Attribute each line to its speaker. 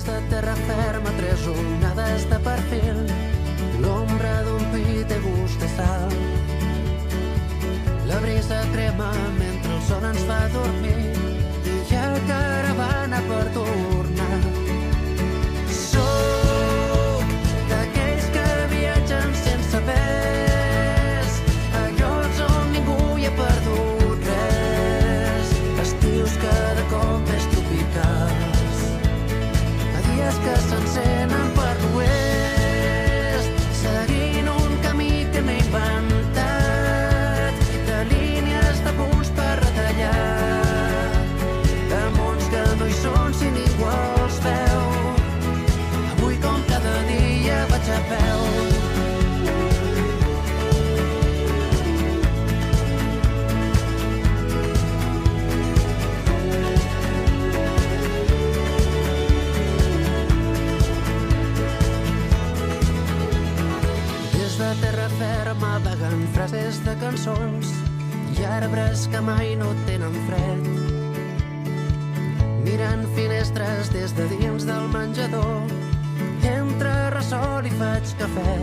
Speaker 1: Des de terra ferma, tres onades de perfil, l'ombra d'un pi té gust de sal. La brisa crema mentre el sol ens fa dormir i hi ha caravana per tornar. Sóc d'aquells que viatgen sense pes a llocs on ningú hi ha perdut res. Estius cada cop més tropicals, a dies que s'encenen per l'oest, seguint un camí que m'he inventat de línies de punts per retallar, de mons que no hi són si ningú els veu. Avui com cada dia vaig a peu. Des de terra ferma vaguen frases de cançons i arbres que mai no tenen fred. Mirant finestres des de dins del menjador, entre ressol i faig cafè.